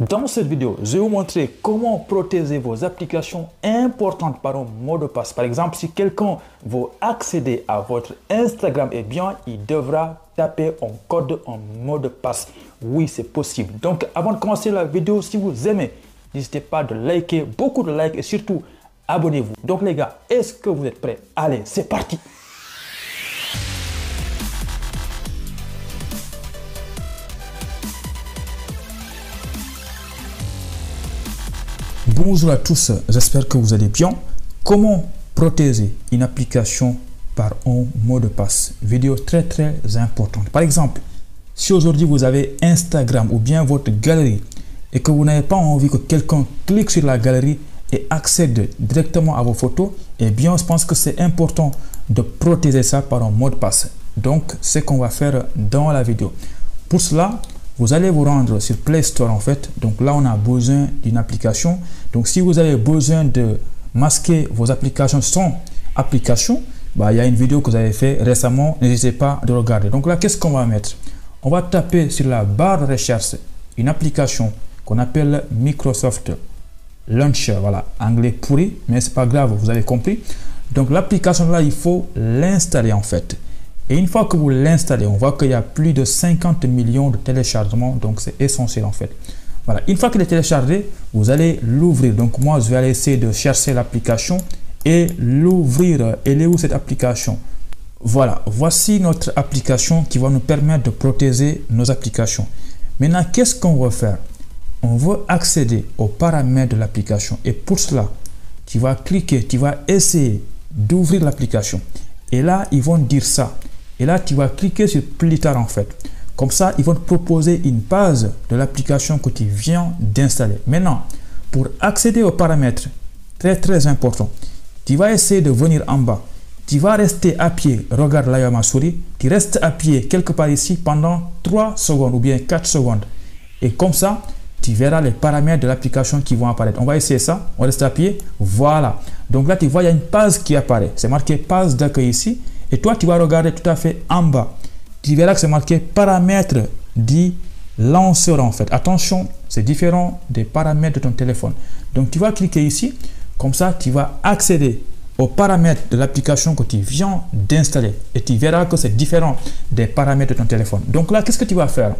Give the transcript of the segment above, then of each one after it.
Dans cette vidéo, je vais vous montrer comment protéger vos applications importantes par un mot de passe. Par exemple, si quelqu'un veut accéder à votre Instagram, eh bien, il devra taper un code en mot de passe. Oui, c'est possible. Donc, avant de commencer la vidéo, si vous aimez, n'hésitez pas à liker, beaucoup de likes et surtout, abonnez-vous. Donc, les gars, est-ce que vous êtes prêts? Allez, c'est parti! Bonjour à tous, j'espère que vous allez bien. Comment protéger une application par un mot de passe? Vidéo très importante. Par exemple, si aujourd'hui vous avez Instagram ou bien votre galerie et que vous n'avez pas envie que quelqu'un clique sur la galerie et accède directement à vos photos, eh bien je pense que c'est important de protéger ça par un mot de passe. Donc c'est ce qu'on va faire dans la vidéo. Pour cela, vous allez vous rendre sur Play Store en fait. Donc là, on a besoin d'une application. Donc si vous avez besoin de masquer vos applications sans application, il y a une vidéo que vous avez fait récemment. N'hésitez pas de regarder. Donc là, qu'est-ce qu'on va mettre? On va taper sur la barre de recherche une application qu'on appelle Microsoft Launcher. Voilà, anglais pourri, mais c'est pas grave, vous avez compris. Donc l'application là, il faut l'installer en fait. Et une fois que vous l'installez, on voit qu'il y a plus de 50 millions de téléchargements. Donc, c'est essentiel en fait. Voilà. Une fois qu'il est téléchargé, vous allez l'ouvrir. Donc, moi, je vais aller essayer de chercher l'application et l'ouvrir. Elle est où cette application? Voilà. Voici notre application qui va nous permettre de protéger nos applications. Maintenant, qu'est-ce qu'on va faire? On veut accéder aux paramètres de l'application. Et pour cela, tu vas cliquer, tu vas essayer d'ouvrir l'application. Et là, ils vont dire ça. Et là, tu vas cliquer sur plus tard en fait. Comme ça, ils vont te proposer une page de l'application que tu viens d'installer. Maintenant, pour accéder aux paramètres, très important, tu vas essayer de venir en bas. Tu vas rester à pied. Regarde là, il y a ma souris. Tu restes à pied quelque part ici pendant 3 secondes ou bien 4 secondes. Et comme ça, tu verras les paramètres de l'application qui vont apparaître. On va essayer ça. On reste à pied. Voilà. Donc là, tu vois, il y a une page qui apparaît. C'est marqué page d'accueil ici. Et toi, tu vas regarder tout à fait en bas. Tu verras que c'est marqué paramètres du lanceur en fait. Attention, c'est différent des paramètres de ton téléphone. Donc, tu vas cliquer ici. Comme ça, tu vas accéder aux paramètres de l'application que tu viens d'installer. Et tu verras que c'est différent des paramètres de ton téléphone. Donc là, qu'est-ce que tu vas faire?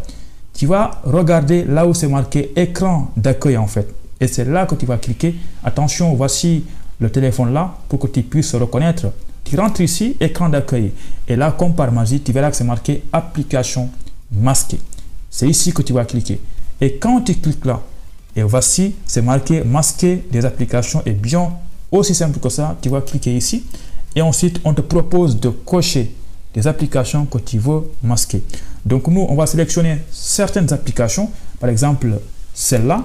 Tu vas regarder là où c'est marqué écran d'accueil en fait. Et c'est là que tu vas cliquer. Attention, voici le téléphone là pour que tu puisses reconnaître. Tu rentres ici, écran d'accueil. Et là, comme par magie, tu verras que c'est marqué application masquée. C'est ici que tu vas cliquer. Et quand tu cliques là, et voici, c'est marqué masquer des applications. Et bien aussi simple que ça, tu vas cliquer ici. Et ensuite, on te propose de cocher des applications que tu veux masquer. Donc nous, on va sélectionner certaines applications, par exemple celle-là,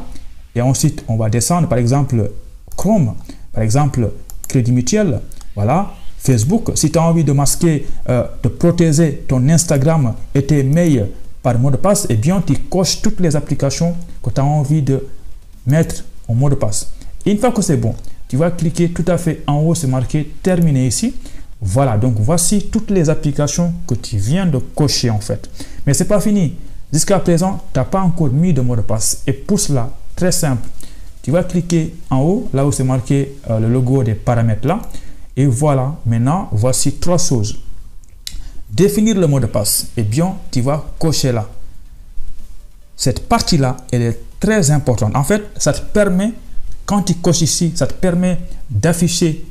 et ensuite on va descendre, par exemple Chrome, par exemple Crédit Mutuel, voilà, Facebook. Si tu as envie de masquer, de protéger ton Instagram et tes mails par mot de passe, eh bien tu coches toutes les applications que tu as envie de mettre en mot de passe. Et une fois que c'est bon, tu vas cliquer tout à fait en haut, c'est marqué terminer ici. Voilà, donc voici toutes les applications que tu viens de cocher en fait. Mais c'est pas fini. Jusqu'à présent, tu n'as pas encore mis de mot de passe. Et pour cela, très simple, tu vas cliquer en haut, là où c'est marqué le logo des paramètres là. Et voilà, maintenant, voici 3 choses. Définir le mot de passe. Eh bien, tu vas cocher là. Cette partie-là, elle est très importante. En fait, ça te permet, quand tu coches ici, ça te permet d'afficher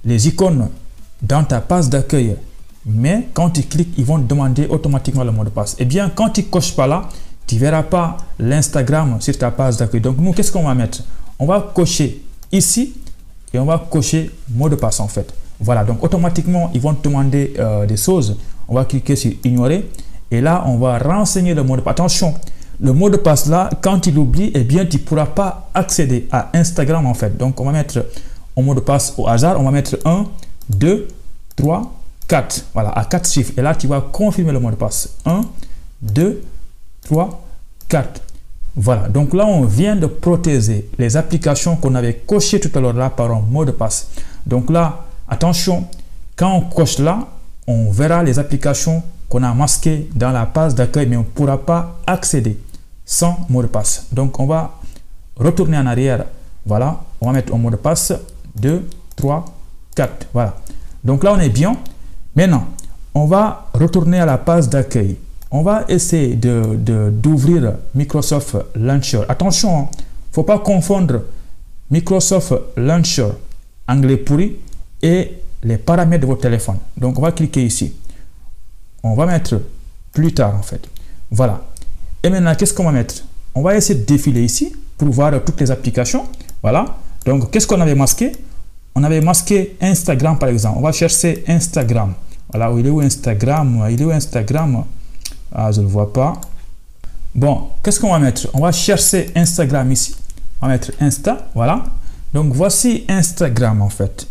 les icônes dans ta page d'accueil. Mais quand tu cliques, ils vont te demander automatiquement le mot de passe. Eh bien, quand tu ne coches pas là, tu ne verras pas l'Instagram sur ta page d'accueil. Donc, nous, qu'est-ce qu'on va mettre? On va cocher ici et on va cocher mot de passe en fait. Voilà, donc automatiquement, ils vont te demander des choses. On va cliquer sur ignorer et là, on va renseigner le mot de passe. Attention, le mot de passe là, quand tu l'oublies, eh bien, tu ne pourras pas accéder à Instagram en fait. Donc, on va mettre un mot de passe au hasard. On va mettre 1, 2, 3, 4. Voilà, à 4 chiffres. Et là, tu vas confirmer le mot de passe. 1, 2, 3, 4. Voilà. Donc là, on vient de protéger les applications qu'on avait cochées tout à l'heure là par un mot de passe. Donc là, attention, quand on coche là, on verra les applications qu'on a masquées dans la page d'accueil, mais on ne pourra pas accéder sans mot de passe. Donc, on va retourner en arrière. Voilà, on va mettre un mot de passe 2, 3, 4. Voilà. Donc là, on est bien. Maintenant, on va retourner à la page d'accueil. On va essayer d'ouvrir Microsoft Launcher. Attention, il ne faut pas confondre Microsoft Launcher, anglais pourri, et les paramètres de votre téléphone. Donc, on va cliquer ici. On va mettre plus tard, en fait. Voilà. Et maintenant, qu'est-ce qu'on va mettre? On va essayer de défiler ici pour voir toutes les applications. Voilà. Donc, qu'est-ce qu'on avait masqué? On avait masqué Instagram, par exemple. On va chercher Instagram. Voilà, il est où Instagram? Il est où Instagram? Ah, je ne le vois pas. Bon, qu'est-ce qu'on va mettre? On va chercher Instagram ici. On va mettre Insta, voilà. Donc, voici Instagram, en fait.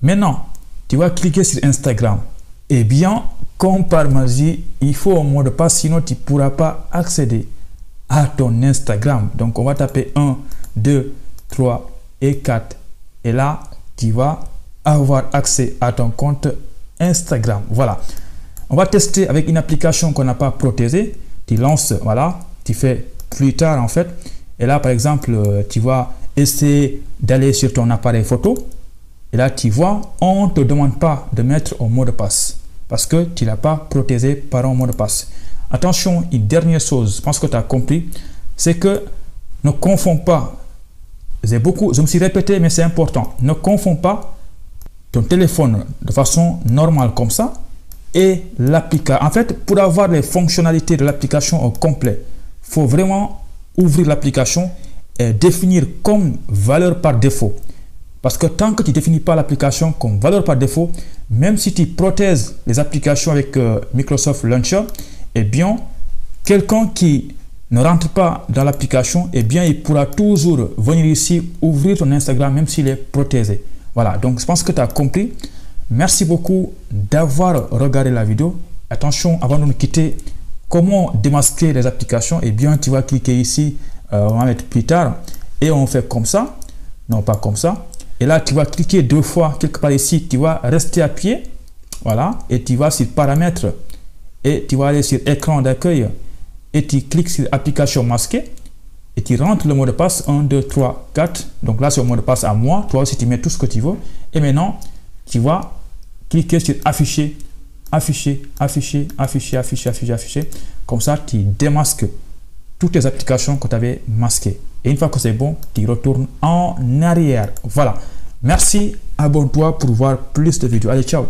Maintenant, tu vas cliquer sur Instagram. Eh bien, comme par magie, il faut un mot de passe, sinon tu ne pourras pas accéder à ton Instagram. Donc, on va taper 1, 2, 3 et 4. Et là, tu vas avoir accès à ton compte Instagram. Voilà. On va tester avec une application qu'on n'a pas protégée. Tu lances, voilà, tu fais plus tard en fait. Et là, par exemple, tu vas essayer d'aller sur ton appareil photo. Et là, tu vois, on ne te demande pas de mettre un mot de passe parce que tu ne l'as pas protégé par un mot de passe. Attention, une dernière chose, je pense que tu as compris, c'est que ne confonds pas. Je me suis répété, mais c'est important. Ne confonds pas ton téléphone de façon normale comme ça et l'application. En fait, pour avoir les fonctionnalités de l'application au complet, il faut vraiment ouvrir l'application et définir comme valeur par défaut. Parce que tant que tu ne définis pas l'application comme valeur par défaut, même si tu protèges les applications avec Microsoft Launcher, eh bien, quelqu'un qui ne rentre pas dans l'application, eh bien, il pourra toujours venir ici, ouvrir ton Instagram, même s'il est protégé. Voilà, donc je pense que tu as compris. Merci beaucoup d'avoir regardé la vidéo. Attention, avant de nous quitter, comment démasquer les applications? Eh bien, tu vas cliquer ici, on va mettre plus tard, et on fait comme ça, non pas comme ça. Et là, tu vas cliquer 2 fois quelque part ici, tu vas rester appuyé, voilà, et tu vas sur paramètres, et tu vas aller sur écran d'accueil, et tu cliques sur application masquée, et tu rentres le mot de passe 1, 2, 3, 4. Donc là, c'est le mot de passe à moi. Toi aussi, tu mets tout ce que tu veux. Et maintenant, tu vas cliquer sur afficher, afficher, afficher, afficher, afficher, afficher, afficher. Comme ça, tu démasques toutes les applications que tu avais masquées. Et une fois que c'est bon, tu retournes en arrière. Voilà. Merci. Abonne-toi pour voir plus de vidéos. Allez, ciao.